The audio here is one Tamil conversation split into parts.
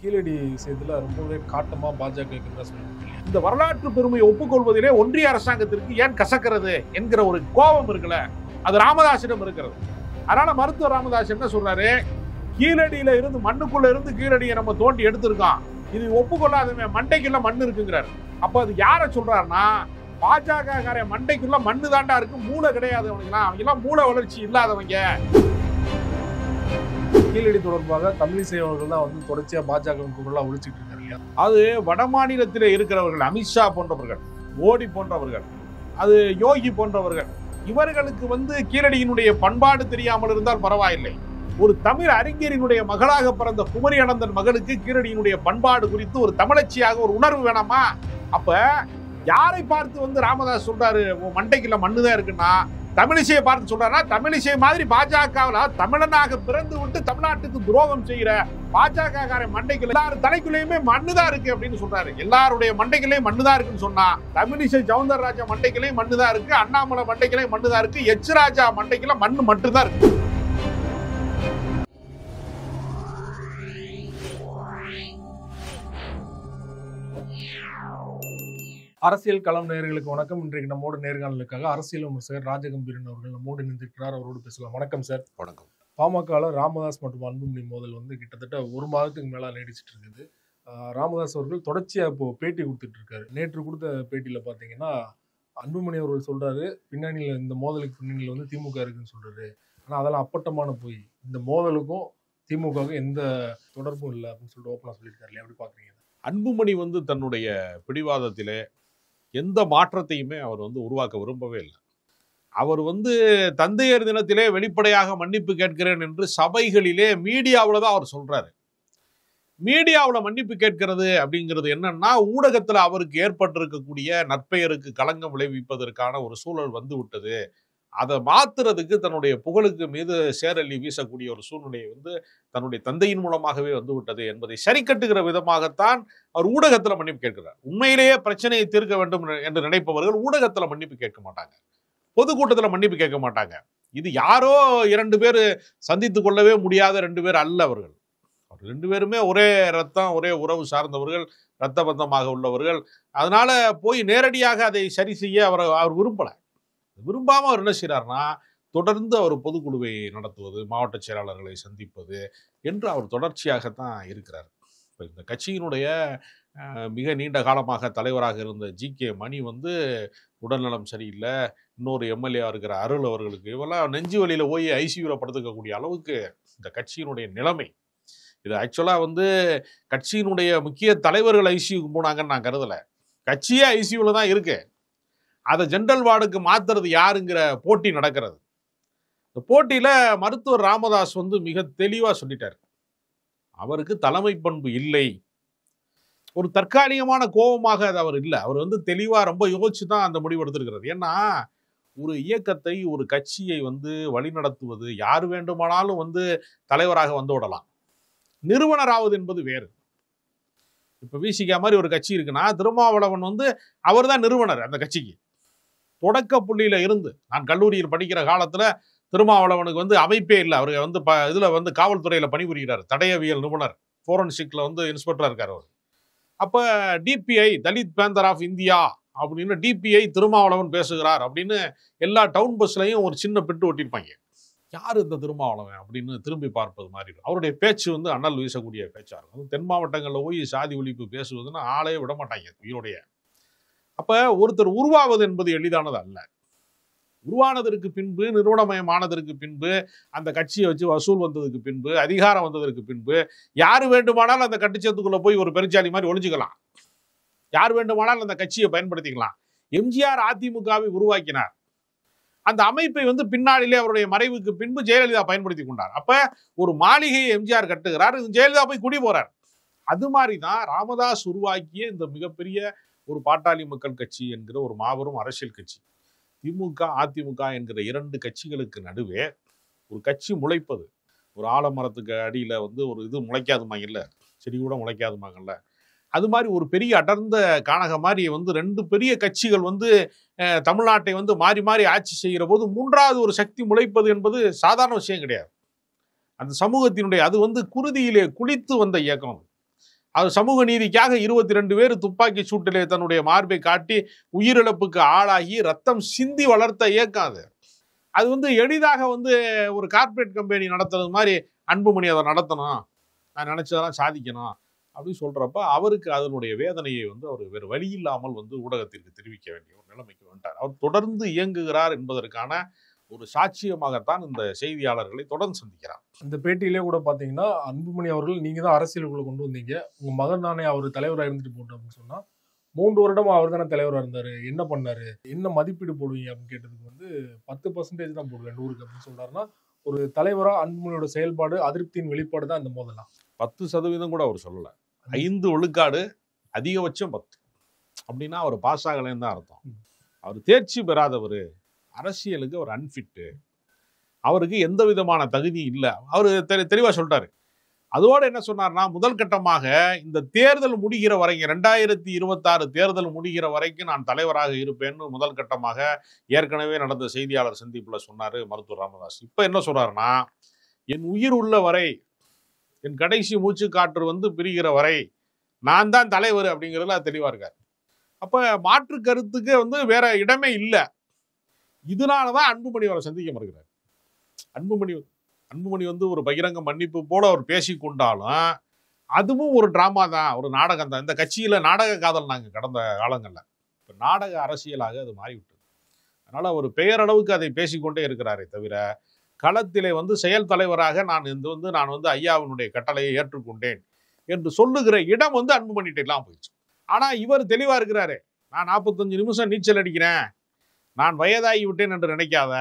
கீழடி விஷயத்துல ரொம்பவே காட்டமா பாஜக இந்த வரலாற்று பெருமையை ஒப்புக்கொள்வதிலே ஒன்றிய அரசாங்கத்திற்கு ஏன் கசக்கிறது என்கிற ஒரு கோபம் இருக்குல்ல, அது ராமதாசிடம் இருக்கிறது. அதனால மருத்துவர் ராமதாஸ் என்ன சொல்றாரு, கீழடியில இருந்து மண்ணுக்குள்ள இருந்து கீழடியை நம்ம தோண்டி எடுத்திருக்கோம், இது ஒப்புக்கொள்ளாதவன் மண்டைக்குள்ள மண் இருக்குங்கிறாரு. அப்ப அது யார சொல்றாருன்னா, பாஜக மண்டைக்குள்ள மண்ணு தாண்டா இருக்கு, மூளை கிடையாது அவனுக்குலாம், அவங்க எல்லாம் மூளை வளர்ச்சி இல்லாதவங்க. கீழடி தொடர்பாக தமிழிசை அவர்கள் தான் வந்து தொடர்ச்சியா பாஜக குரலா ஒழிச்சிட்டு இருக்காரு இல்லையா? அது வட மாநிலத்திலே இருக்கிறவர்கள், அமித்ஷா போன்றவர்கள், மோடி போன்றவர்கள், அது யோகி போன்றவர்கள், இவர்களுக்கு வந்து கீழடியினுடைய பண்பாடு தெரியாமல் இருந்தால் பரவாயில்லை. ஒரு தமிழ் அறிஞரினுடைய மகளாக பிறந்த குமரி அனந்தன் மகளுக்கு கீழடியினுடைய பண்பாடு குறித்து ஒரு தமிழச்சியாக ஒரு உணர்வு வேணாமா? அப்ப யாரை பார்த்து வந்து ராமதாஸ் சொல்றாரு மண்டைக்குள்ள மண்ணுதான் இருக்குன்னா, தமிழிசையை பார்த்து சொல்றாருன்னா, தமிழிசை மாதிரி பாஜகவில் தமிழனாக பிறந்து விட்டு தமிழ்நாட்டுக்கு துரோகம் செய்யற பாஜக மண்டைக்குள்ள எல்லாரும் தலைக்குள்ளேயுமே மண்ணுதான் இருக்கு அப்படின்னு சொல்றாரு. எல்லாருடைய மண்டைக்குள்ளேயும் மண்ணுதான் இருக்குன்னு சொன்னா, தமிழிசை சவுந்தரராஜா மண்டைக்குள்ளேயும் மண்ணுதான் இருக்கு, அண்ணாமலை மண்டைக்குள்ளேயும் மண்ணுதான் இருக்கு, எச் ராஜா மண்டைக்குள்ள மண்ணு மட்டும்தான் இருக்கு. அரசியல் களம் நேயர்களுக்கு வணக்கம். இன்றைக்கு நம்மோட நேர்காணலுக்காக அரசியல் விமர்சகர் ராஜகம்பீரன் அவர்கள் நம்மோடு நின்றுக்கிறார். அவரோடு பேசலாம். வணக்கம் சார். வணக்கம். பாமக ராமதாஸ் மற்றும் அன்புமணி மோதல் வந்து கிட்டத்தட்ட ஒரு மாதத்துக்கு மேல நீடிச்சிட்டு இருக்குது. ராமதாஸ் அவர்கள் தொடர்ச்சியா இப்போ பேட்டி கொடுத்துட்டு இருக்காரு. நேற்று கொடுத்த பேட்டியில பாத்தீங்கன்னா, அன்புமணி அவர்கள் சொல்றாரு, பின்னணியில இந்த மோதலுக்கு பின்னணியில வந்து திமுக இருக்குன்னு சொல்றாரு. ஆனா அதெல்லாம் அப்பட்டமான போய், இந்த மோதலுக்கும் திமுகவுக்கும் எந்த தொடர்பும் இல்லை அப்படின்னு சொல்லிட்டு ஓப்பனா சொல்லியிருக்காரு. எப்படி பாக்குறீங்க? அன்புமணி வந்து தன்னுடைய பிடிவாதத்திலே எந்த மாற்றத்தையுமே அவர் வந்து உருவாக்க விரும்பவே இல்லை. அவர் வந்து தந்தையர் தினத்திலே வெளிப்படையாக மன்னிப்பு கேட்கிறேன் என்று சபைகளிலே மீடியாவில் தான் அவர் சொல்றாரு. மீடியாவில் மன்னிப்பு கேட்கிறது அப்படிங்கிறது என்னன்னா, ஊடகத்தில் அவருக்கு ஏற்பட்டிருக்கக்கூடிய நற்பெயருக்கு களங்கம் விளைவிப்பதற்கான ஒரு சூழல் வந்து விட்டது. அதை மாத்துறதுக்கு தன்னுடைய புகழுக்கு மீது சேரல்லி வீசக்கூடிய ஒரு சூழ்நிலை வந்து தன்னுடைய தந்தையின் மூலமாகவே வந்து விட்டது என்பதை சரி கட்டுகிற விதமாகத்தான் அவர் ஊடகத்துல மன்னிப்பு கேட்கிறார். உண்மையிலேயே பிரச்சனையை தீர்க்க வேண்டும் என்று நினைப்பவர்கள் ஊடகத்துல மன்னிப்பு கேட்க மாட்டாங்க, பொதுக்கூட்டத்துல மன்னிப்பு கேட்க மாட்டாங்க. இது யாரோ இரண்டு பேர் சந்தித்து கொள்ளவே முடியாத ரெண்டு பேர் அல்ல அவர்கள். ரெண்டு பேருமே ஒரே ரத்தம், ஒரே உறவு சார்ந்தவர்கள், இரத்த பந்தமாக உள்ளவர்கள். அதனால போய் நேரடியாக அதை சரி செய்ய அவர் விரும்பல. விரும்பாம அவர் என்ன செய்யறாருன்னா, தொடர்ந்து அவர் பொதுக்குழுவை நடத்துவது, மாவட்ட செயலாளர்களை சந்திப்பது என்று அவர் தொடர்ச்சியாகத்தான் இருக்கிறார். இப்போ இந்த கட்சியினுடைய மிக நீண்ட காலமாக தலைவராக இருந்த ஜி.கே. மணி வந்து உடல்நலம் சரியில்லை, இன்னொரு எம்எல்ஏ இருக்கிற அருள் அவர்களுக்கு இவெல்லாம் நெஞ்சு வலியில போய் ஐசியூவில் படுத்துக்கக்கூடிய அளவுக்கு இந்த கட்சியினுடைய நிலைமை. இது ஆக்சுவலாக வந்து கட்சியினுடைய முக்கிய தலைவர்கள் ஐசியூக்கு போனாங்கன்னு நான் கருதலை. கட்சியே ஐசியூவில் தான் இருக்கு. அதை ஜெனரல் வார்டுக்கு மாத்துறது யாருங்கிற போட்டி நடக்கிறது. இந்த போட்டியில மருத்துவர் ராமதாஸ் வந்து மிக தெளிவா சொல்லிட்டார், அவருக்கு தலைமை பண்பு இல்லை. ஒரு தற்காலிகமான கோபமாக அது அவர் இல்லை, அவர் வந்து தெளிவா ரொம்ப யோசிச்சு தான் அந்த முடிவு எடுத்திருக்கிறது. ஏன்னா ஒரு இயக்கத்தை, ஒரு கட்சியை வந்து வழிநடத்துவது யார் வேண்டுமானாலும் வந்து தலைவராக வந்து விடலாம். நிறுவனர் ஆவது என்பது வேறு. இப்ப விசிகா மாதிரி ஒரு கட்சி இருக்குன்னா, திருமாவளவன் வந்து அவர் தான் நிறுவனர் அந்த கட்சிக்கு. தொடக்க புள்ளியில இருந்து, நான் கல்லூரியில் படிக்கிற காலத்துல திருமாவளவனுக்கு வந்து அமைப்பே இல்லை. அவர் வந்து இதுல வந்து காவல்துறையில பணிபுரிகிறார், தடயவியல் நிபுணர், போரன்சிக்ல வந்து இன்ஸ்பெக்டரா இருக்காரு அவர். அப்ப DPI, Dalit panther of India அப்படின்னு டிபிஐ திருமாவளவன் பேசுகிறார் அப்படின்னு எல்லா டவுன் பஸ்லையும் ஒரு சின்ன பிட்டு ஒட்டியிருப்பாங்க. யாரு இந்த திருமாவளவன் அப்படின்னு திரும்பி பார்ப்பது மாதிரி. அவருடைய பேச்சு வந்து அனல் வீசக்கூடிய பேச்சா இருக்கும். தென் மாவட்டங்களில் போய் சாதி ஒழிப்பு பேசுவதுன்னு ஆளே விட மாட்டாங்க உயிரோடைய. அப்ப ஒருத்தர் உருவாவது என்பது எளிதானது அல்ல. உருவானதற்கு பின்பு, நிறுவனமயமானதற்கு பின்பு, அந்த கட்சியை வச்சு வசூல் வந்ததுக்கு பின்பு, அதிகாரம் வந்ததற்கு பின்பு, யாரு வேண்டுமானாலும் அந்த கட்டுச்சத்துக்குள்ள போய் ஒரு பெருச்சாலி மாதிரி ஒளிஞ்சுக்கலாம். யார் வேண்டுமானாலும் அந்த கட்சியை பயன்படுத்திக்கலாம். எம்ஜிஆர் அதிமுகவை உருவாக்கினார். அந்த அமைப்பை வந்து பின்னாளிலே அவருடைய மறைவுக்கு பின்பு ஜெயலலிதா பயன்படுத்தி கொண்டார். அப்ப ஒரு மாளிகையை எம்ஜிஆர் கட்டுகிறார், ஜெயலலிதா போய் குடி போறார். அது மாதிரிதான் ராமதாஸ் உருவாக்கிய இந்த மிகப்பெரிய ஒரு பாட்டாளி மக்கள் கட்சி என்கிற ஒரு மாபெரும் அரசியல் கட்சி. திமுக, அதிமுக என்கிற இரண்டு கட்சிகளுக்கு நடுவே ஒரு கட்சி முளைப்பது, ஒரு ஆலமரத்துக்கு அடியில வந்து ஒரு இது முளைக்காதுமாங்கல்ல, செடி கூட முளைக்காதுமாங்கல்ல, அது மாதிரி ஒரு பெரிய அடர்ந்த கானக மாதிரி வந்து ரெண்டு பெரிய கட்சிகள் வந்து தமிழ்நாட்டை வந்து மாறி மாறி ஆட்சி செய்கிற போது மூன்றாவது ஒரு சக்தி முளைப்பது என்பது சாதாரண விஷயம் கிடையாது. அந்த சமூகத்தினுடைய அது வந்து குருதியிலே குளித்து வந்த இயக்கம். அது சமூக நீதிக்காக 22 பேர் துப்பாக்கி சூட்டிலே தன்னுடைய மார்பை காட்டி உயிரிழப்புக்கு ஆளாகி ரத்தம் சிந்தி வளர்த்த இயக்கம் அது. அது வந்து எளிதாக வந்து ஒரு கார்ப்பரேட் கம்பெனி நடத்துறது மாதிரி அன்புமணி அதை நடத்தணும், நான் நினைச்சதெல்லாம் சாதிக்கணும் அப்படின்னு சொல்றப்ப அவருக்கு அதனுடைய வேதனையை வந்து அவர் வேறு வழி இல்லாமல் வந்து ஊடகத்திற்கு தெரிவிக்க வேண்டிய ஒரு நிலைமைக்கு வந்துட்டார். அவர் தொடர்ந்து இயங்குகிறார் என்பதற்கான ஒரு சாட்சியமாகத்தான் இந்த செய்தியாளர்களை தொடர்ந்து சந்திக்கிறார். இந்த பேட்டியிலே கூட பாத்தீங்கன்னா, அன்புமணி அவர்கள் நீங்க தான் அரசியலுக்குள்ள கொண்டு வந்தீங்க, உங்க மகன் தானே அவர் தலைவராக இருந்துட்டு போட்டோம் அப்படின்னு சொன்னா, 3 வருடமா அவர் தானே தலைவராக இருந்தாரு, என்ன பண்ணாரு, என்ன மதிப்பீடு போடுவீங்க அப்படின்னு கேட்டதுக்கு வந்து 10% தான் போடுவேன் 100க்கு அப்படின்னு சொல்றாருன்னா, ஒரு தலைவரா அன்புமணியோட செயல்பாடு அதிருப்தியின் வெளிப்பாடு தான் இந்த மோதலாம். 10% கூட அவர் சொல்லல, 5 விழுக்காடு, அதிகபட்சம் 10 அப்படின்னா அவர் பாஸ் ஆகலைன்னு தான் அர்த்தம். அவர் தேர்ச்சி பெறாதவர், அரசியலுக்கு அவர் அன்ஃபிட்டு, அவருக்கு எந்த விதமான தகுதி இல்லை, அவர் தெளிவாக சொல்லிட்டாரு. அதோடு என்ன சொன்னார்னா, முதல் கட்டமாக இந்த தேர்தல் முடிகிற வரைக்கும் 2026 தேர்தல் முடிகிற வரைக்கும் நான் தலைவராக இருப்பேன்னு முதல் கட்டமாக ஏற்கனவே நடந்த செய்தியாளர் சந்திப்பில் சொன்னார் மருத்துவர் ராமதாஸ். இப்போ என்ன சொல்றாருன்னா, என் உயிர் உள்ள வரை, என் கடைசி மூச்சு காற்று வந்து பிரிகிற வரை நான் தான் தலைவர் அப்படிங்கிறதுல தெளிவாக இருக்கார். அப்போ மாற்று கருத்துக்கு வந்து வேற இடமே இல்லை. இதனாலதான் அன்புமணி அவரை சந்திக்க மறுக்கிறார். அன்புமணி வந்து ஒரு பகிரங்க மன்னிப்பு போல அவர் பேசி கொண்டாலும் அதுவும் ஒரு டிராமா தான், ஒரு நாடகம் தான். இந்த கட்சியில நாடக காதல் நாங்கள் கடந்த காலங்களில், இப்போ நாடக அரசியலாக அது மாறிவிட்டது. அதனால அவர் பெயரளவுக்கு அதை பேசிக்கொண்டே இருக்கிறாரே தவிர, களத்திலே வந்து செயல் தலைவராக நான் வந்து ஐயாவினுடைய கட்டளையை ஏற்றுக்கொண்டேன் என்று சொல்லுகிற இடம் வந்து அன்புமணிகிட்ட எல்லாம் போயிடுச்சு. ஆனா இவர் தெளிவா இருக்கிறாரு, நான் 45 நிமிஷம் நீச்சல் அடிக்கிறேன், நான் வயதாகி விட்டேன் என்று நினைக்காத.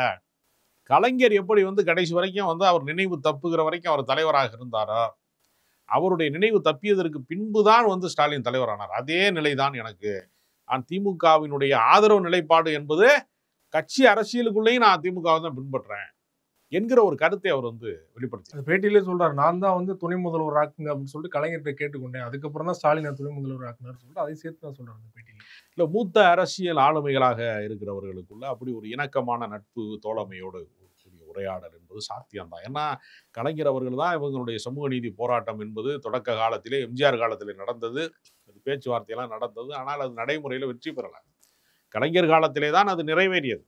கலைஞர் எப்படி வந்து கடைசி வரைக்கும் வந்து அவர் நினைவு தப்புகிற வரைக்கும் அவர் தலைவராக இருந்தாரோ, அவருடைய நினைவு தப்பியதற்கு பின்புதான் வந்து ஸ்டாலின் தலைவரானார். அதே நிலைதான் எனக்கு. நான் திமுகவினுடைய ஆதரவு நிலைப்பாடு என்பது கட்சி அரசியலுக்குள்ளேயும் நான் திமுகவை தான் பின்பற்றேன் என்கிற ஒரு கருத்தை அவர் வந்து வெளிப்படுத்தி அந்த பேட்டியிலே சொல்றாரு, நான் தான் வந்து துணை முதல்வர் ஆக்குங்க அப்படின்னு சொல்லிட்டு கலைஞர்கிட்ட கேட்டுக்கொண்டேன், அதுக்கப்புறம் தான் ஸ்டாலினை துணை முதல்வர் ஆக்குனார் சொல்லிட்டு அதை சேர்த்து தான் சொல்றாரு அந்த பேட்டியில். இல்லை, மூத்த அரசியல் ஆளுமைகளாக இருக்கிறவர்களுக்குள்ள அப்படி ஒரு இணக்கமான நட்பு தோழமையோடு கூடிய உரையாடல் என்பது சாத்தியம்தான். ஏன்னா கலைஞர் அவர்கள் தான் இவங்களுடைய சமூக நீதி போராட்டம் என்பது தொடக்க காலத்திலே எம்ஜிஆர் காலத்திலே நடந்தது, அது பேச்சுவார்த்தையெல்லாம் நடந்தது. ஆனால் அது நடைமுறையில் வெற்றி பெறலை. கலைஞர் காலத்திலே தான் அது நிறைவேறியது.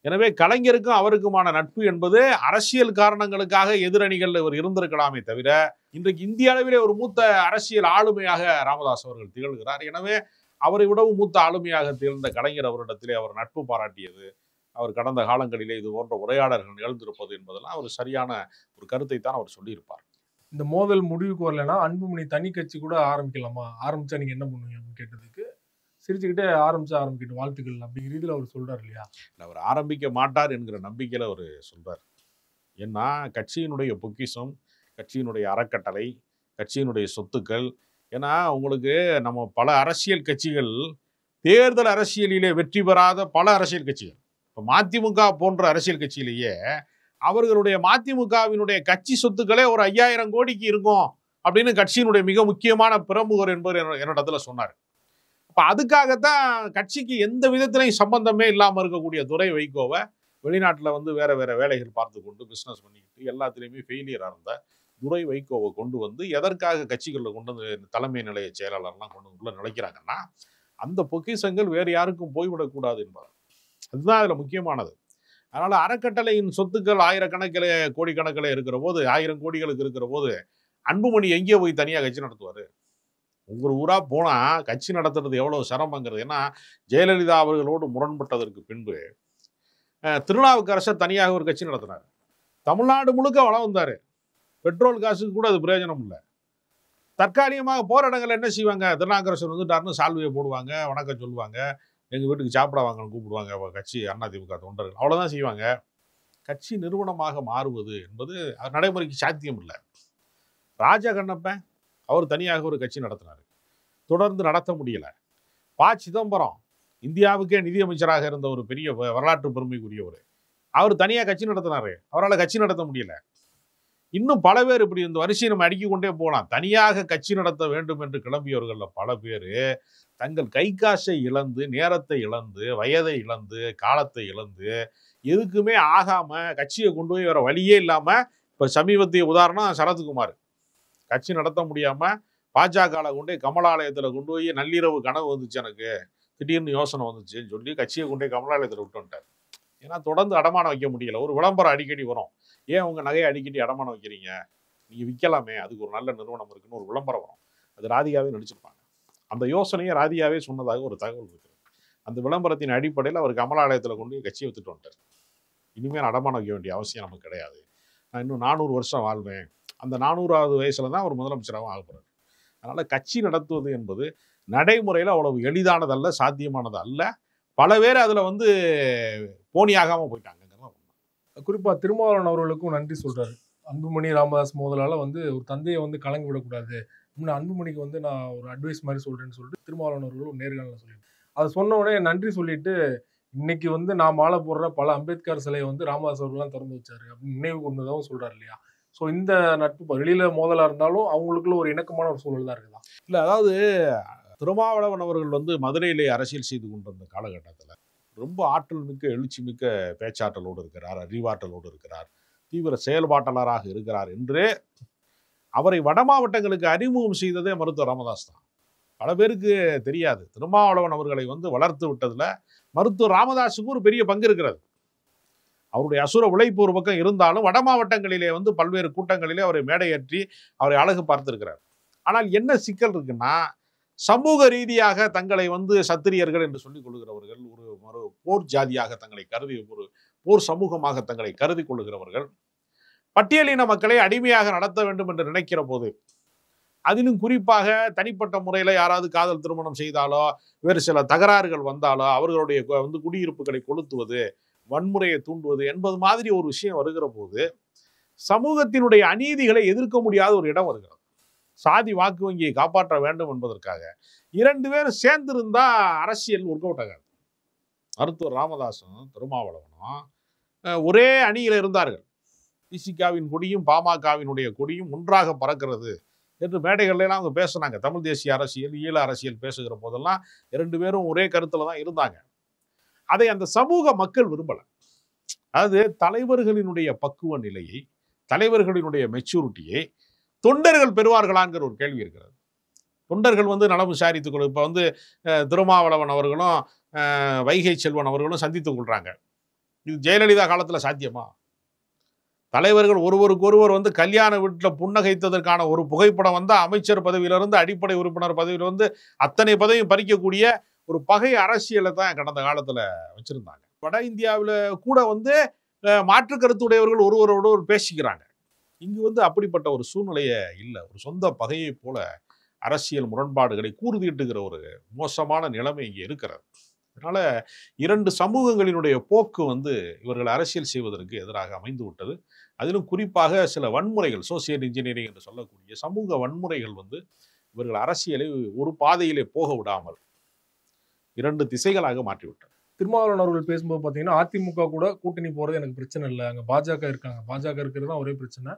எனவே கலைஞருக்கும் அவருக்குமான நட்பு என்பது அரசியல் காரணங்களுக்காக எதிரணிகள் இவர் இருந்திருக்கலாமே தவிர, இன்றைக்கு இந்திய அளவிலே ஒரு மூத்த அரசியல் ஆளுமையாக ராமதாஸ் அவர்கள் திகழ்கிறார். எனவே அவரை விடவும் மூத்த ஆளுமையாக திகழ்ந்த கலைஞர் அவரிடத்திலே அவர் நட்பு பாராட்டியது, அவர் கடந்த காலங்களிலே இது போன்ற உரையாடல்கள் நிகழ்ந்திருப்பது என்பதெல்லாம் ஒரு சரியான ஒரு கருத்தை தான் அவர் சொல்லியிருப்பார். இந்த மோதல் முடிவுக்கு வரலன்னா அன்புமணி தனி கட்சி கூட ஆரம்பிக்கலாமா, ஆரம்பிச்சா நீங்க என்ன பண்ணுவீங்க அப்படின்னு கேட்டதுக்கு சிரிச்சுக்கிட்டே ஆரம்பிக்கிட்டு வாழ்த்துக்கள் அப்படிங்கிற இதில் அவர் சொல்றாரு இல்லையா. அவர் ஆரம்பிக்க மாட்டார் என்கிற நம்பிக்கையில் அவர் சொல்றார். ஏன்னா கட்சியினுடைய பொக்கிஷம், கட்சியினுடைய அறக்கட்டளை, கட்சியினுடைய சொத்துக்கள். ஏன்னா உங்களுக்கு நம்ம பல அரசியல் கட்சிகள், தேர்தல் அரசியலிலே வெற்றி பெறாத பல அரசியல் கட்சிகள், இப்போ மதிமுக போன்ற அரசியல் கட்சியிலேயே அவர்களுடைய மதிமுகவினுடைய கட்சி சொத்துக்களே ஒரு 5000 கோடிக்கு இருக்கும் அப்படின்னு கட்சியினுடைய மிக முக்கியமான பிரமுகர் என்பவர் என்னிடத்துல சொன்னார். அப்போ அதுக்காகத்தான் கட்சிக்கு எந்த விதத்திலையும் சம்பந்தமே இல்லாமல் இருக்கக்கூடிய துரை வைகோவை வெளிநாட்டில் வந்து வேற வேற வேலைகள் பார்த்து கொண்டு பிஸ்னஸ் பண்ணிக்கிட்டு எல்லாத்துலேயுமே ஃபெயிலியராக இருந்த துரை வைகோவை கொண்டு வந்து எதற்காக கட்சிகளில் கொண்டு வந்து தலைமை நிலைய செயலாளர்லாம் கொண்டு உள்ள நினைக்கிறாங்கன்னா, அந்த பொக்கிஷங்கள் வேறு யாருக்கும் போய்விடக்கூடாது என்பது அதுதான் அதில் முக்கியமானது. அதனால அறக்கட்டளையின் சொத்துக்கள் ஆயிரக்கணக்கில் கோடிக்கணக்கில் இருக்கிற போது, 1000 கோடிகளுக்கு இருக்கிற போது அன்புமணி எங்கேயோ போய் தனியாக கட்சி நடத்துவார்? ஒவ்வொரு ஊரா போனா கட்சி நடத்துறது எவ்வளவு சிரமங்கிறது. ஏன்னா ஜெயலலிதா அவர்களோடு முரண்பட்டதற்கு பின்பு திருநாவுக்கரசர் தனியாக ஒரு கட்சி நடத்தினார். தமிழ்நாடு முழுக்க வளம் வந்தாரு. பெட்ரோல் காசுக்கு கூட அது பிரயோஜனம் இல்லை. தற்காலிகமாக போற இடங்கள்ல என்ன செய்வாங்க, திருநாவுக்கரசர் வந்துட்டாருன்னு சால்வையை போடுவாங்க, வணக்கம் சொல்லுவாங்க, எங்க வீட்டுக்கு சாப்பிட வாங்கன்னு கூப்பிடுவாங்க கட்சி அதிமுக தொண்டர்கள், அவ்வளவுதான் செய்வாங்க. கட்சி நிறுவனமாக மாறுவது என்பது நடைமுறைக்கு சாத்தியம் இல்லை. ராஜா கண்ணப்பன் அவர் தனியாக ஒரு கட்சி நடத்தினார், தொடர்ந்து நடத்த முடியல. ப. சிதம்பரம் இந்தியாவுக்கே நிதியமைச்சராக இருந்த ஒரு பெரிய வரலாற்று பெருமைக்குரியவர், அவர் தனியாக கட்சி நடத்தினாரு, அவரால் கட்சி நடத்த முடியல. இன்னும் பல பேர் இப்படி இந்த வரிசையை நம்ம அடுக்கிக் கொண்டே போகலாம். தனியாக கட்சி நடத்த வேண்டும் என்று கிளம்பியவர்கள் பல பேர் தங்கள் கை காசை இழந்து, நேரத்தை இழந்து, வயதை இழந்து, காலத்தை இழந்து, எதுக்குமே ஆகாம கட்சியை கொண்டு போய் வேற வழியே இல்லாம, இப்ப சமீபத்திய உதாரணம் சரத்குமார் கட்சி நடத்த முடியாம பாஜகவில் கொண்டே கமலாலயத்தில் கொண்டு போய் நள்ளிரவு கனவு வந்துச்சு, எனக்கு திடீர்னு யோசனை வந்துச்சுன்னு சொல்லி கட்சியை கொண்டே கமலாலயத்தில் விட்டு வந்துட்டார். ஏன்னா தொடர்ந்து அடமானம் வைக்க முடியல. ஒரு விளம்பரம் அடிக்கடி வரும், ஏன் உங்கள் நகையை அடிக்கடி அடமானம் வைக்கிறீங்க, நீங்கள் விற்கலாமே, அதுக்கு ஒரு நல்ல நிறுவனம் இருக்குன்னு ஒரு விளம்பரம் வரும். அது ராதிகாவே நடிச்சிருப்பாங்க. அந்த யோசனையை ராதிகாவே சொன்னதாக ஒரு தகவல் இருக்குது. அந்த விளம்பரத்தின் அடிப்படையில் அவர் கமலாலயத்தில் கொண்டு கட்சியை வித்துட்டு வந்துட்டார். இனிமேல் அடமானம் வைக்க வேண்டிய அவசியம் நமக்கு கிடையாது, நான் இன்னும் 400 வருஷம் வாழ்வேன். அந்த 400வது வயசுல தான் அவர் முதலமைச்சராகவும் ஆகப்படுறார். அதனால கட்சி நடத்துவது என்பது நடைமுறையில் அவ்வளவு எளிதானதல்ல, சாத்தியமானது அல்ல. பல பேர் அதில் வந்து போனியாகாமல் போயிட்டாங்க. குறிப்பா திருமாவளவன் அவர்களுக்கும் நன்றி சொல்றாரு. அன்புமணி ராமதாஸ் மோதலால வந்து ஒரு தந்தையை வந்து கலங்கி விடக்கூடாது, இன்னும் அன்புமணிக்கு வந்து நான் ஒரு அட்வைஸ் மாதிரி சொல்றேன்னு சொல்லிட்டு திருமாவளவன் அவர்கள் ஒரு நேர்காணல சொல்லியிருக்காரு. அதை சொன்ன உடனே நன்றி சொல்லிட்டு இன்னைக்கு வந்து நான் மாலை போடுற பல அம்பேத்கர் சிலையை வந்து ராமதாஸ் அவர்கள்லாம் திறந்து வச்சாரு அப்படின்னு நினைவு கொண்டதாகவும் சொல்றாரு இல்லையா? ஸோ இந்த நட்பு வெளியில மோதலா இருந்தாலும் அவங்களுக்குள்ள ஒரு இணக்கமான ஒரு சூழல் தான் இருக்குதா? இல்லை, அதாவது திருமாவளவன் அவர்கள் வந்து மதுரையிலே அரசியல் செய்து கொண்டிருந்த காலகட்டத்தில் ரொம்ப ஆற்றல் மிக்க, எழுச்சி மிக்க பேச்சாற்றலோடு இருக்கிறார், அறிவாற்றலோடு இருக்கிறார், தீவிர செயல்பாட்டாளராக இருக்கிறார் என்று அவரை வட மாவட்டங்களுக்கு அறிமுகம் செய்ததே மருத்துவர் ராமதாஸ் தான். பல பேருக்கு தெரியாது. திருமாவளவன் அவர்களை வந்து வளர்த்து விட்டதுல மருத்துவர் ராமதாஸுக்கு ஒரு பெரிய பங்கு இருக்கிறது. அவருடைய அசுர உழைப்பு ஒரு பக்கம் இருந்தாலும் வட மாவட்டங்களிலே வந்து பல்வேறு கூட்டங்களிலே அவரை மேடையேற்றி அவரை அழகு பார்த்திருக்கிறார். ஆனால் என்ன சிக்கல் இருக்குன்னா, சமூக ரீதியாக தங்களை வந்து சத்திரியர்கள் என்று சொல்லிக் கொள்கிறவர்கள், ஒரு போர் ஜாதியாக தங்களை கருதி, ஒரு போர் சமூகமாக தங்களை கருதி கொள்ளுகிறவர்கள் பட்டியலின மக்களை அடிமையாக நடத்த வேண்டும் என்று நினைக்கிற போது, அதிலும் குறிப்பாக தனிப்பட்ட முறையில் யாராவது காதல் திருமணம் செய்தாலோ, வேறு சில தகராறுகள் வந்தாலோ அவர்களுடைய வந்து குடியிருப்புகளை கொளுத்துவது, வன்முறையை தூண்டுவது என்பது மாதிரி ஒரு விஷயம் வருகிற போது சமூகத்தினுடைய அநீதிகளை எதிர்க்க முடியாத ஒரு இடம் வருகிறது. சாதி வாக்கு வங்கியை காப்பாற்ற வேண்டும் என்பதற்காக 2 பேரும் சேர்ந்திருந்தா அரசியல் ஒர்க் அவுட் ஆகாது. மருத்துவர் ராமதாசும் திருமாவளவனும் ஒரே அணியில் இருந்தார்கள். விசிகாவின் கொடியும் பாமகவினுடைய கொடியும் ஒன்றாக பறக்கிறது என்று மேடைகள்லாம் அவங்க பேசுனாங்க. தமிழ் தேசிய அரசியல், ஈழ அரசியல் பேசுகிற போதெல்லாம் 2 பேரும் ஒரே கருத்துல தான் இருந்தாங்க. அதை அந்த சமூக மக்கள் விரும்பல. அதாவது தலைவர்களினுடைய பக்குவ நிலையை, தலைவர்களினுடைய மெச்சூரிட்டியை தொண்டர்கள் பெறுவார்களாங்கிற ஒரு கேள்வி இருக்கிறது. தொண்டர்கள் வந்து நலம் விசாரித்துக் கொள்ள, இப்போ வந்து திருமாவளவன் அவர்களும் வைகை செல்வன் அவர்களும் சந்தித்துக் கொள்றாங்க. இது ஜெயலலிதா காலத்தில் சாத்தியமா? தலைவர்கள் ஒருவருக்கொருவர் வந்து கல்யாண வீட்டில் புன்னகைத்ததற்கான ஒரு புகைப்படம் வந்து அமைச்சர் பதவியிலிருந்து அடிப்படை உறுப்பினர் பதவியில் வந்து அத்தனை பதவியும் பறிக்கக்கூடிய ஒரு பகை அரசியலை தான் கடந்த காலத்தில் வச்சிருந்தாங்க. வட இந்தியாவில் கூட வந்து மாற்று கருத்துடையவர்கள் ஒருவரோடு பேசிக்கிறாங்க. இங்கு வந்து அப்படிப்பட்ட ஒரு சூழ்நிலையே இல்லை. ஒரு சொந்த பகையை போல அரசியல் முரண்பாடுகளை கூர்தீட்டுகிற ஒரு மோசமான நிலைமை இங்கே இருக்கிறது. அதனால 2 சமூகங்களினுடைய போக்கு வந்து இவர்கள் அரசியல் செய்வதற்கு எதிராக அமைந்து விட்டது. அதிலும் குறிப்பாக சில வன்முறைகள், சோசியல் இன்ஜினியரிங் என்று சொல்லக்கூடிய சமூக வன்முறைகள் வந்து இவர்கள் அரசியலை ஒரு பாதையிலே போக விடாமல் 2 திசைகளாக மாற்றிவிட்டது. திருமாவளவன் அவர்கள் பேசும்போது பார்த்தீங்கன்னா, அதிமுக கூட கூட்டணி போறது எனக்கு பிரச்சனை இல்லை, அங்கே பாஜக இருக்காங்க, பாஜக இருக்கிறது தான் ஒரே பிரச்சனை,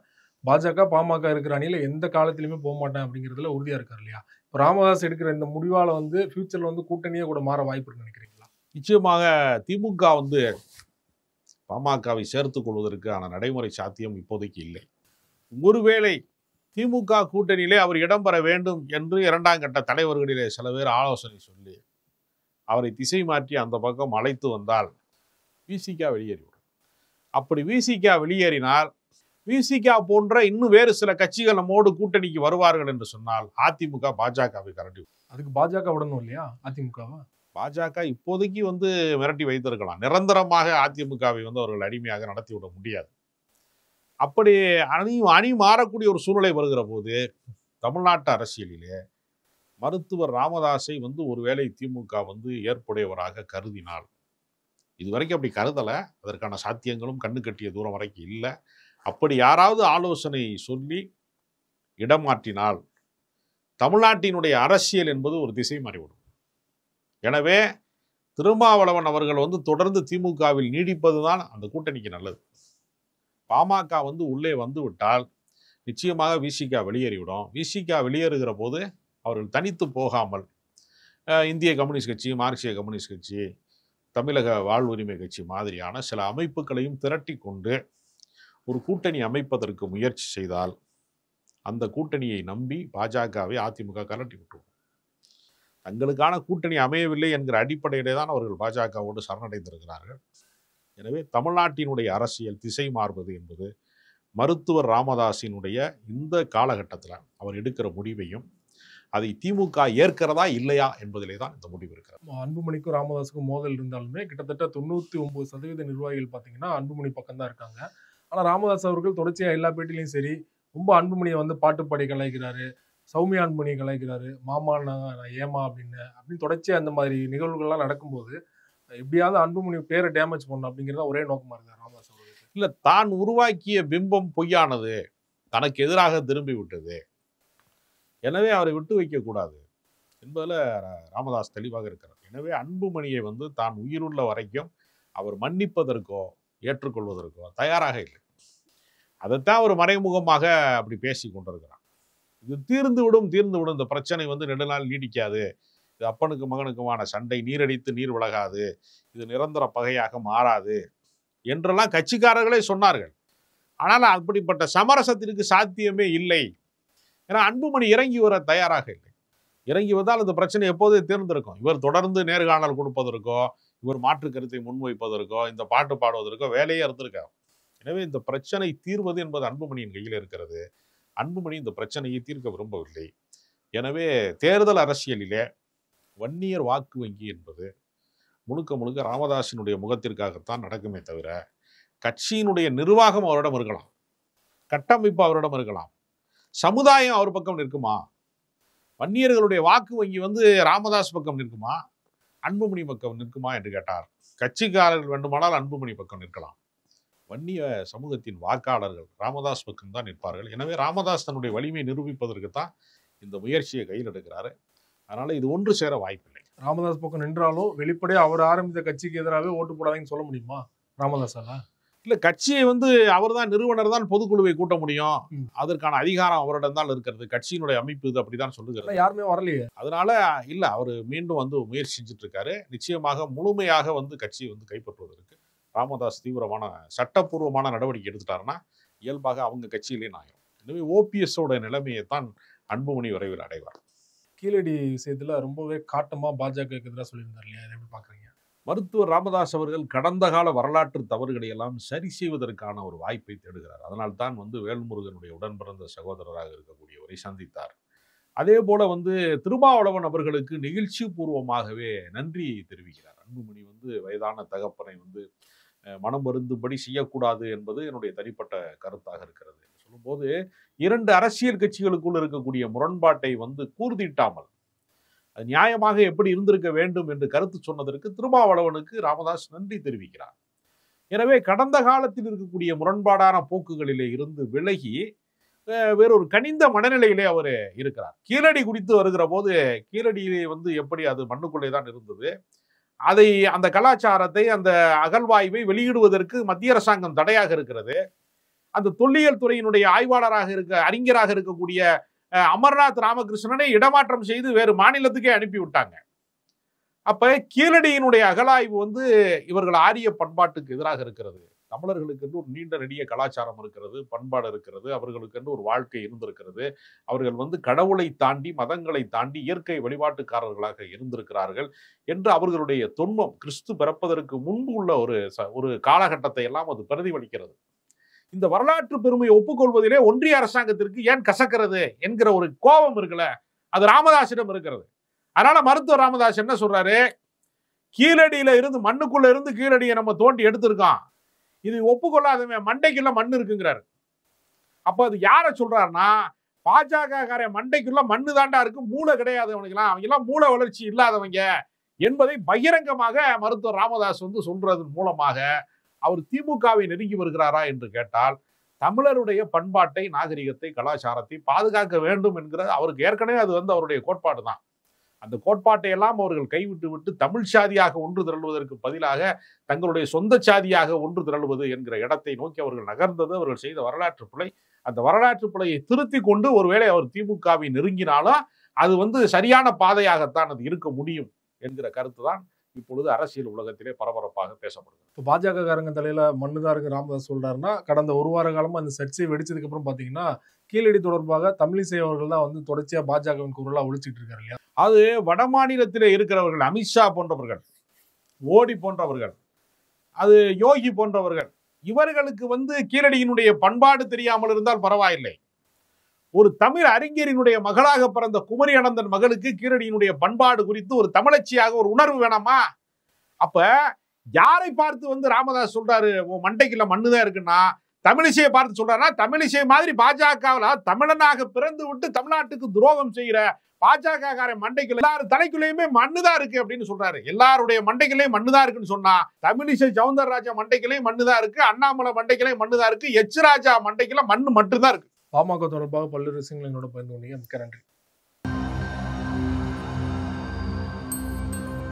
பாஜக பாமக இருக்கிற அணியில எந்த காலத்திலுமே போக மாட்டேன் அப்படிங்கிறதுல உறுதியா இருக்காரு இல்லையா? இப்போ ராமதாஸ் எடுக்கிற இந்த முடிவால வந்து ஃபியூச்சர்ல வந்து கூட்டணியே கூட மாற வாய்ப்பு இருக்குன்னு நினைக்கிறீங்களா? நிச்சயமாக திமுக வந்து பாமகவை சேர்த்துக் கொள்வதற்கான நடைமுறை சாத்தியம் இப்போதைக்கு இல்லை. ஒருவேளை திமுக கூட்டணியிலே அவர் இடம்பெற வேண்டும் என்று 2ஆம் கட்ட தலைவர்களிலே சில பேர் ஆலோசனை சொல்லி அவரை திசை மாற்றி அந்த பக்கம் அழைத்து வந்தால் விசிக வெளியேறிவிடும். அப்படி விசிக வெளியேறினால் விசிக போன்ற இன்னும் வேறு சில கட்சிகள் நம்மோடு கூட்டணிக்கு வருவார்கள் என்று சொன்னால் அதிமுக பாஜகவை கரண்டி. அதுக்கு பாஜக விடணும் இல்லையா அதிமுகவா? பாஜக இப்போதைக்கு வந்து மிரட்டி வைத்திருக்கலாம். நிரந்தரமாக அதிமுகவை வந்து அவர்கள் அடிமையாக நடத்திவிட முடியாது. அப்படி அணி மாறக்கூடிய ஒரு சூழ்நிலை வருகிற போது தமிழ்நாட்டு அரசியலிலே மருத்துவர் ராமதாஸை வந்து ஒருவேளை திமுக வந்து ஏற்புடையவராக கருதினால், இதுவரைக்கும் அப்படி கருதலை, அதற்கான சாத்தியங்களும் கண்ணு கட்டிய தூரம் வரைக்கும் இல்லை. அப்படி யாராவது ஆலோசனை சொல்லி இடமாற்றினால் தமிழ்நாட்டினுடைய அரசியல் என்பது ஒரு திசை மாறிவிடும். எனவே திருமாவளவன் அவர்கள் வந்து தொடர்ந்து திமுகவில் நீடிப்பதுதான் அந்த கூட்டணிக்கு நல்லது. பாமக வந்து உள்ளே வந்து விட்டால் நிச்சயமாக விசிக வெளியேறிவிடும். விசிக வெளியேறுகிற போது அவர்கள் தனித்து போகாமல் இந்திய கம்யூனிஸ்ட் கட்சி, மார்க்சிய கம்யூனிஸ்ட் கட்சி, தமிழக வாழ்வுரிமை கட்சி மாதிரியான சில அமைப்புகளையும் திரட்டி கொண்டு ஒரு கூட்டணி அமைப்பதற்கு முயற்சி செய்தால் அந்த கூட்டணியை நம்பி பாஜகவை அதிமுக கலட்டி விட்டுரும். தங்களுக்கான கூட்டணி அமையவில்லை என்கிற அடிப்படையிலே தான் அவர்கள் பாஜகவோடு சரணடைந்திருக்கிறார்கள். எனவே தமிழ்நாட்டினுடைய அரசியல் திசை மாறுவது என்பது மருத்துவர் ராமதாஸினுடைய இந்த காலகட்டத்தில் அவர் எடுக்கிற முடிவையும் அதை திமுக ஏற்கிறதா இல்லையா என்பதிலே தான் இந்த முடிவு இருக்கிறது. அன்புமணிக்கும் ராமதாஸுக்கும் மோதல் இருந்தாலுமே கிட்டத்தட்ட 99% நிர்வாகிகள் பார்த்தீங்கன்னா அன்புமணி பக்கம் தான் இருக்காங்க. ஆனால் ராமதாஸ் அவர்கள் தொடர்ச்சியாக எல்லா பேட்டிலையும் சரி ரொம்ப அன்புமணியை வந்து பாட்டுப்பாடி கலாய்க்கிறாரு, சௌமியா அன்புமணியை கலாய்க்கிறாரு, மாமா நான் ஏமா அப்படின்னு தொடர்ச்சியாக அந்த மாதிரி நிகழ்வுகள்லாம் நடக்கும்போது எப்படியாவது அன்புமணி பேரை டேமேஜ் பண்ணணும் அப்படிங்கிறத ஒரே நோக்கமாக இருந்தார் ராமதாஸ் அவர்களுக்கு. இல்லை, தான் உருவாக்கிய பிம்பம் பொய்யானது, தனக்கு எதிராக திரும்பி விட்டது, எனவே அவரை விட்டு வைக்கக்கூடாது என்பதில் ராமதாஸ் தெளிவாக இருக்கிறார். எனவே அன்புமணியை வந்து தான் உயிருள்ள வரைக்கும் அவர் மன்னிப்பதற்கோ ஏற்றுக்கொள்வதற்கோ தயாராக இல்லை. அதைத்தான் அவர் மறைமுகமாக அப்படி பேசி கொண்டிருக்கிறார். இது தீர்ந்து விடும், இந்த பிரச்சனை வந்து நெடுநாள் நீடிக்காது, இது அப்பனுக்கு மகனுக்குமான சண்டை, நீரடித்து நீர் விலகாது, இது நிரந்தர பகையாக மாறாது என்றெல்லாம் கட்சிக்காரர்களே சொன்னார்கள். ஆனால் அப்படிப்பட்ட சமரசத்திற்கு சாத்தியமே இல்லை. ஏன்னா அன்புமணி இறங்கி வர தயாராக இல்லை. இறங்கி வந்தால் இந்த பிரச்சனை எப்போதே தீர்ந்திருக்கும். இவர் தொடர்ந்து நேர்காணல் கொடுப்பதற்கோ, இவர் மாற்று கருத்தை முன்வைப்பதற்கோ, இந்த பாட்டு பாடுவதற்கோ வேலையே இருந்திருக்காரு. எனவே இந்த பிரச்சனை தீர்வது என்பது அன்புமணியின் கையில் இருக்கிறது. அன்புமணி இந்த பிரச்சனையை தீர்க்க விரும்பவில்லை. எனவே தேர்தல் அரசியலிலே வன்னியர் வாக்கு வங்கி என்பது முழுக்க முழுக்க ராமதாஸினுடைய முகத்திற்காகத்தான் நடக்குமே தவிர, கட்சியினுடைய நிர்வாகம் அவரிடம் இருக்கலாம், கட்டமைப்பு அவரிடம் இருக்கலாம், சமுதாயம் அவர் பக்கம் நிற்குமா? வன்னியர்களுடைய வாக்கு வங்கி வந்து ராமதாஸ் பக்கம் நிற்குமா, அன்புமணி பக்கம் நிற்குமா என்று கேட்டார். கட்சிக்காரர்கள் வேண்டுமானால் அன்புமணி பக்கம் நிற்கலாம். வன்னிய சமூகத்தின் வாக்காளர்கள் ராமதாஸ் பக்கம் தான் நிற்பார்கள். எனவே ராமதாஸ் தன்னுடைய வலிமையை நிரூபிப்பதற்கு தான் இந்த முயற்சியை கையில் எடுக்கிறாரு. அதனால இது ஒன்று சேர வாய்ப்பில்லை. ராமதாஸ் பக்கம் நின்றாலும் வெளிப்படையாக அவர் ஆரம்பித்த கட்சிக்கு எதிராகவே ஓட்டு போடாதீங்கன்னு சொல்ல முடியுமா ராமதாஸால? இல்ல, கட்சியை வந்து அவர் தான் நிறுவனர் தான் பொதுக்குழுவை கூட்ட முடியும். அதற்கான அதிகாரம் அவரிடம் தான் இருக்கிறது. கட்சியினுடைய அமைப்பு இது அப்படிதான் சொல்லுகிறது. யாருமே வரலையே. அதனால இல்ல, அவர் மீண்டும் வந்து முயற்சி செஞ்சுட்டு இருக்காரு. நிச்சயமாக முழுமையாக வந்து கட்சியை வந்து கைப்பற்றுவதற்கு ராமதாஸ் தீவிரமான சட்டப்பூர்வமான நடவடிக்கை எடுத்துட்டாருன்னா இயல்பாக அவங்க கட்சியிலே ஆயிரும். எனவே ஓபிஎஸோட நிலைமையை தான் அன்புமணி விரைவில் அடைவார். கீழடி விஷயத்துல ரொம்பவே காட்டமா பாஜக எதிராக சொல்லியிருந்தார் இல்லையா, எப்படி பாக்குறீங்க? மருத்துவர் ராமதாஸ் அவர்கள் கடந்த கால வரலாற்று தவறுகளை எல்லாம் சரி செய்வதற்கான ஒரு வாய்ப்பை தேடுகிறார். அதனால்தான் வந்து வேல்முருகனுடைய உடன் பிறந்த சகோதரராக இருக்கக்கூடியவரை சந்தித்தார். அதே போல வந்து திருமாவளவன் அவர்களுக்கு நிகழ்ச்சி பூர்வமாகவே நன்றி தெரிவிக்கிறார். அன்புமணி வந்து வயதான தகப்பனை வந்து மனம் வருந்தும்படி செய்யக்கூடாது என்பது என்னுடைய தனிப்பட்ட கருத்தாக இருக்கிறது என்று சொல்லும்போது, இரண்டு அரசியல் கட்சிகளுக்குள் இருக்கக்கூடிய முரண்பாட்டை வந்து கூர்திட்டாமல் அது நியாயமாக எப்படி இருந்திருக்க வேண்டும் என்று கருத்து சொன்னதற்கு திருமாவளவனுக்கு ராமதாஸ் நன்றி தெரிவிக்கிறார். எனவே கடந்த காலத்தில் இருக்கக்கூடிய முரண்பாடான போக்குகளிலே இருந்து விலகி வேறொரு கனிந்த மனநிலையிலே அவர் இருக்கிறார். கீழடி குறித்து வருகிற போது கீழடியிலே வந்து எப்படி அது மண்ணுக்குள்ளே தான் இருந்தது, அதை அந்த கலாச்சாரத்தை அந்த அகழ்வாய்வை வெளியிடுவதற்கு மத்திய அரசாங்கம் தடையாக இருக்கிறது. அந்த தொல்லியல் துறையினுடைய ஆய்வாளராக அறிஞராக இருக்கக்கூடிய அமர்நாத் ராமகிருஷ்ணனை இடமாற்றம் செய்து வேறு மாநிலத்துக்கே அனுப்பி விட்டாங்க. அப்ப கீழடியினுடைய அகழாய்வு வந்து இவர்கள் ஆரிய பண்பாட்டுக்கு எதிராக இருக்கிறது. தமிழர்களுக்கு என்று ஒரு நீண்ட நெடிய கலாச்சாரம் இருக்கிறது, பண்பாடு இருக்கிறது, அவர்களுக்கு என்று ஒரு வாழ்க்கை இருந்திருக்கிறது. அவர்கள் வந்து கடவுளை தாண்டி மதங்களை தாண்டி இயற்கை வழிபாட்டுக்காரர்களாக இருந்திருக்கிறார்கள் என்று அவர்களுடைய தொன்மம் கிறிஸ்து பிறப்பதற்கு முன்பு உள்ள ஒரு காலகட்டத்தை எல்லாம் அது பிரதிபலிக்கிறது. இந்த வரலாற்று பெருமையை ஒப்புக்கொள்வதிலே ஒன்றிய அரசாங்கத்திற்கு ஏன் கசக்கிறது என்கிற ஒரு கோபம் இருக்குல்ல, அது ராமதாஸிடம் இருக்கிறது. அதனால மருத்துவர் ராமதாஸ் என்ன சொல்றாரு, கீழடியில இருந்து மண்ணுக்குள்ள இருந்து கீழடியை நம்ம தோண்டி எடுத்திருக்கோம், இது ஒப்புக்கொள்ளாதவன் மண்டைக்குள்ள மண் இருக்குங்கிறாரு. அப்ப அது யார சொல்றாருன்னா, பாஜக மண்டைக்குள்ள மண்ணு தாண்டா இருக்கு, மூளை கிடையாது அவனுக்குலாம், அவங்க எல்லாம் மூளை வளர்ச்சி இல்லாதவங்க என்பதை பகிரங்கமாக மருத்துவர் ராமதாஸ் வந்து சொல்றதன் மூலமாக அவர் திமுகவை நெருங்கி வருகிறாரா என்று கேட்டால், தமிழருடைய பண்பாட்டை, நாகரிகத்தை, கலாச்சாரத்தை பாதுகாக்க வேண்டும் என்கிற அவருக்கு ஏற்கனவே அது வந்து அவருடைய கோட்பாடு தான். அந்த கோட்பாட்டை எல்லாம் அவர்கள் கைவிட்டு விட்டு தமிழ் சாதியாக ஒன்று திரளுவதற்கு பதிலாக தங்களுடைய சொந்த சாதியாக ஒன்று திரளுவது என்கிற இடத்தை நோக்கி அவர்கள் நகர்ந்தது அவர்கள் செய்த வரலாற்று பிழை. அந்த வரலாற்று பிழையை திருத்தி கொண்டு ஒருவேளை அவர் திமுகவை நெருங்கினாலும் அது வந்து சரியான பாதையாகத்தான் அது இருக்க முடியும் என்கிற கருத்து தான் இப்பொழுது அரசியல் உலகத்திலே பரபரப்பாக பேசப்படுகிறது. இப்போ பாஜக காரங்க தலையில மண்ணுதான் இருக்கு ராமதாஸ் சொல்றாருன்னா, கடந்த ஒரு வார காலமா அந்த சர்ச்சை வெடிச்சதுக்கு அப்புறம் பாத்தீங்கன்னா கீழடி தொடர்பாக தமிழிசை அவர்கள் தான் வந்து தொடர்ச்சியா பாஜகவின் குரலா ஒழிச்சிட்டு இருக்காரு இல்லையா? அது வட மாநிலத்திலே இருக்கிறவர்கள், அமித்ஷா போன்றவர்கள், மோடி போன்றவர்கள், அது யோகி போன்றவர்கள், இவர்களுக்கு வந்து கீழடியினுடைய பண்பாடு தெரியாமல் இருந்தால் பரவாயில்லை. ஒரு தமிழ் அறிஞரினுடைய மகளாக பிறந்த குமரி அனந்தன் மகளுக்கு கீழடியினுடைய பண்பாடு குறித்து ஒரு தமிழச்சியாக ஒரு உணர்வு வேணாமா? அப்ப யாரை பார்த்து வந்து ராமதாஸ் சொல்றாரு உன் மண்டைக்குள்ள மண்ணுதான் இருக்குன்னா, தமிழிசையை பார்த்து சொல்றாருன்னா, தமிழிசை மாதிரி பாஜகவில் தமிழனாக பிறந்து விட்டு தமிழ்நாட்டுக்கு துரோகம் செய்கிற பாஜக காரன் மண்டைக்குள்ள எல்லாரும் தலைக்குள்ளேயுமே மண்ணுதான் இருக்கு அப்படின்னு சொல்றாரு. எல்லாருடைய மண்டைக்குள்ளேயும் மண்ணுதான் இருக்குன்னு சொன்னா, தமிழிசை சவுந்தரராஜா மண்டைக்குள்ளேயும் மண்ணுதான் இருக்கு, அண்ணாமலை மண்டைக்குள்ளேயும் மண்ணுதான் இருக்கு, எச் ராஜா மண்டைக்குள்ள மண்ணு மட்டும்தான் இருக்கு. பாமக தொடர்பாக பல்வேறு விஷயங்கள் என்னோட பகிர்ந்து கொண்டீங்க. மிக்க நன்றி.